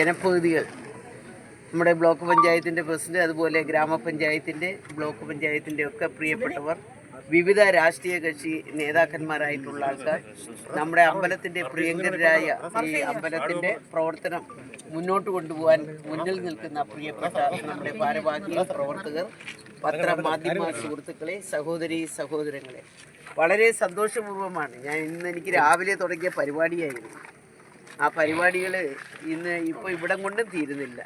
ജനപ്രതിനിധികൾ, നമ്മുടെ ബ്ലോക്ക് പഞ്ചായത്തിൻ്റെ പ്രസിഡന്റ്, അതുപോലെ ഗ്രാമപഞ്ചായത്തിൻ്റെ, ബ്ലോക്ക് പഞ്ചായത്തിൻ്റെ ഒക്കെ പ്രിയപ്പെട്ടവർ, വിവിധ രാഷ്ട്രീയ കക്ഷി നേതാക്കന്മാരായിട്ടുള്ള ആൾക്കാർ, നമ്മുടെ അമ്പലത്തിൻ്റെ പ്രിയങ്കരായ ഈ അമ്പലത്തിൻ്റെ പ്രവർത്തനം മുന്നോട്ട് കൊണ്ടുപോകാൻ മുന്നിൽ നിൽക്കുന്ന പ്രിയപ്പെട്ട നമ്മുടെ ഭാരവാഹി പ്രവർത്തകർ, പത്രമാധ്യമ സുഹൃത്തുക്കളെ, സഹോദരങ്ങളെ, വളരെ സന്തോഷപൂർവ്വമാണ് എനിക്ക് രാവിലെ തുടങ്ങിയ പരിപാടിയായിരുന്നു. ആ പരിപാടികൾ ഇപ്പോൾ ഇവിടം കൊണ്ടും തീരുന്നില്ല.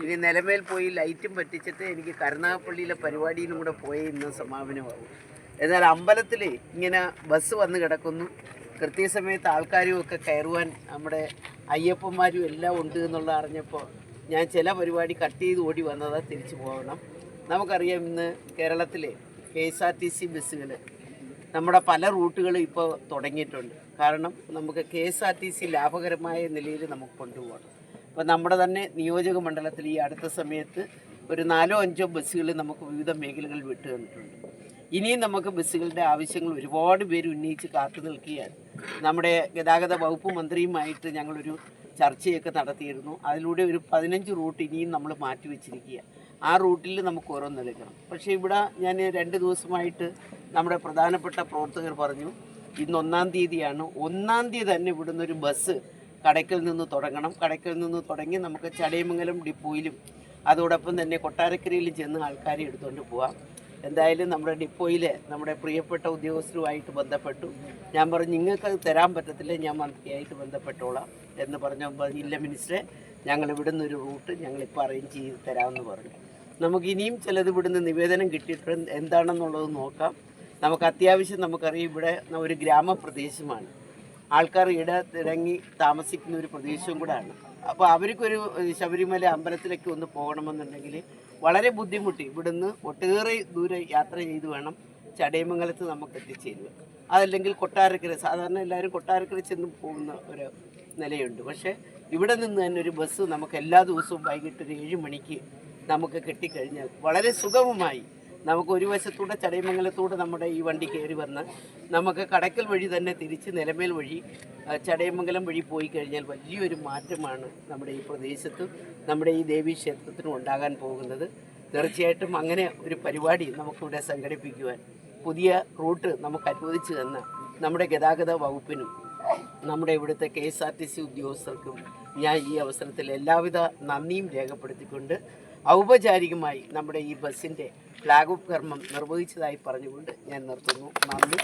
ഇനി നിലമേൽ പോയി ലൈറ്റും പറ്റിച്ചിട്ട് എനിക്ക് കരുനാഗപ്പള്ളിയിലെ പരിപാടിയിലും കൂടെ പോയി ഇന്ന് സമാപനമാകും. എന്നാൽ അമ്പലത്തിൽ ഇങ്ങനെ ബസ് വന്ന് കിടക്കുന്നു. കൃത്യസമയത്ത് ആൾക്കാരും ഒക്കെ കയറുവാൻ നമ്മുടെ അയ്യപ്പന്മാരും എല്ലാം ഉണ്ട് എന്നുള്ള അറിഞ്ഞപ്പോൾ ഞാൻ ചില പരിപാടി കട്ട് ചെയ്ത് ഓടി വന്നതാ, തിരിച്ചു പോകണം. നമുക്കറിയാം ഇന്ന് കേരളത്തിലെ KSRTC ബസ്സുകൾ നമ്മുടെ പല റൂട്ടുകളും ഇപ്പോൾ തുടങ്ങിയിട്ടുണ്ട്. കാരണം നമുക്ക് KSRTC ലാഭകരമായ നിലയിൽ നമുക്ക് കൊണ്ടുപോകണം. അപ്പോൾ നമ്മുടെ തന്നെ നിയോജക മണ്ഡലത്തിൽ ഈ അടുത്ത സമയത്ത് ഒരു 4-5 ബസ്സുകൾ നമുക്ക് വിവിധ മേഖലകളിൽ വിട്ടു തന്നിട്ടുണ്ട്. ഇനിയും നമുക്ക് ബസ്സുകളുടെ ആവശ്യങ്ങൾ ഒരുപാട് പേര് ഉന്നയിച്ച് കാത്തു നിൽക്കുകയാണ്. നമ്മുടെ ഗതാഗത വകുപ്പ് മന്ത്രിയുമായിട്ട് ഞങ്ങളൊരു ചർച്ചയൊക്കെ നടത്തിയിരുന്നു. അതിലൂടെ ഒരു 15 റൂട്ട് ഇനിയും നമ്മൾ മാറ്റിവെച്ചിരിക്കുക. ആ റൂട്ടിൽ നമുക്ക് ഓരോന്നെടുക്കണം. പക്ഷേ ഇവിടെ ഞാൻ 2 ദിവസമായിട്ട് നമ്മുടെ പ്രധാനപ്പെട്ട പ്രവർത്തകർ പറഞ്ഞു, ഇന്ന് 1-ാം തീയതിയാണ്. 1-ാം തീയതി തന്നെ ഇവിടുന്ന് ഒരു ബസ് കടയ്ക്കൽ നിന്ന് തുടങ്ങണം. കടയ്ക്കൽ നിന്ന് തുടങ്ങി നമുക്ക് ചടയമംഗലം ഡിപ്പോയിലും അതോടൊപ്പം തന്നെ കൊട്ടാരക്കരയിലും ചെന്ന് ആൾക്കാരെ എടുത്തുകൊണ്ട് പോവാം. എന്തായാലും നമ്മുടെ ഡിപ്പോയിൽ നമ്മുടെ പ്രിയപ്പെട്ട ഉദ്യോഗസ്ഥരുമായിട്ട് ബന്ധപ്പെട്ടു. ഞാൻ പറഞ്ഞു, നിങ്ങൾക്കത് തരാൻ പറ്റത്തില്ല, ഞാൻ മന്ത്രിയായിട്ട് ബന്ധപ്പെട്ടോളാം എന്ന് പറഞ്ഞപ്പോൾ, ഇല്ല മിനിസ്റ്ററെ, ഞങ്ങൾ ഇവിടുന്ന് ഒരു റൂട്ട് ഞങ്ങളിപ്പോൾ അറേഞ്ച് ചെയ്ത് തരാമെന്ന് പറഞ്ഞു. നമുക്ക് ഇനിയും ചിലത് ഇവിടുന്ന് നിവേദനം കിട്ടിയിട്ട് എന്താണെന്നുള്ളത് നോക്കാം. നമുക്ക് അത്യാവശ്യം നമുക്കറിയാം ഇവിടെ ഒരു ഗ്രാമപ്രദേശമാണ്, ആൾക്കാർ ഇടതിറങ്ങി താമസിക്കുന്ന ഒരു പ്രദേശവും കൂടെയാണ്. അപ്പോൾ അവർക്കൊരു ശബരിമല അമ്പലത്തിലേക്ക് ഒന്ന് പോകണമെന്നുണ്ടെങ്കിൽ വളരെ ബുദ്ധിമുട്ടി ഇവിടുന്ന് ഒട്ടേറെ ദൂരെ യാത്ര ചെയ്ത് വേണം ചടയമംഗലത്ത് നമുക്ക് എത്തിച്ചേരുക. അതല്ലെങ്കിൽ കൊട്ടാരക്കര, സാധാരണ എല്ലാവരും കൊട്ടാരക്കര ചെന്ന് പോകുന്ന ഒരു നിലയുണ്ട്. പക്ഷേ ഇവിടെ നിന്ന് തന്നെ ഒരു ബസ് നമുക്ക് എല്ലാ ദിവസവും വൈകിട്ട് ഒരു 7 മണിക്ക് നമുക്ക് കിട്ടിക്കഴിഞ്ഞാൽ വളരെ സുഗമമായി നമുക്ക് ഒരു വശത്തൂടെ ചടയമംഗലത്തൂടെ നമ്മുടെ ഈ വണ്ടി കയറി വന്ന് നമുക്ക് കടയ്ക്കൽ വഴി തന്നെ തിരിച്ച് നിലമേൽ വഴി ചടയമംഗലം വഴി പോയി കഴിഞ്ഞാൽ വലിയൊരു മാറ്റമാണ് നമ്മുടെ ഈ പ്രദേശത്ത്, നമ്മുടെ ഈ ദേവീക്ഷേത്രത്തിനും ഉണ്ടാകാൻ പോകുന്നത്. തീർച്ചയായിട്ടും അങ്ങനെ ഒരു പരിപാടി നമുക്കിവിടെ സംഘടിപ്പിക്കുവാൻ പുതിയ റൂട്ട് നമുക്ക് അനുവദിച്ചു തന്ന നമ്മുടെ ഗതാഗത വകുപ്പിനും നമ്മുടെ ഇവിടുത്തെ KSRTC ഉദ്യോഗസ്ഥർക്കും ഞാൻ ഈ അവസരത്തിൽ എല്ലാവിധ നന്ദിയും രേഖപ്പെടുത്തിക്കൊണ്ട് ഔപചാരികമായി നമ്മുടെ ഈ ബസ്സിൻ്റെ ഫ്ലാഗ് ഓഫ് കർമ്മം നിർവഹിച്ചതായി പറഞ്ഞുകൊണ്ട് ഞാൻ നിർത്തുന്നു. നന്ദി.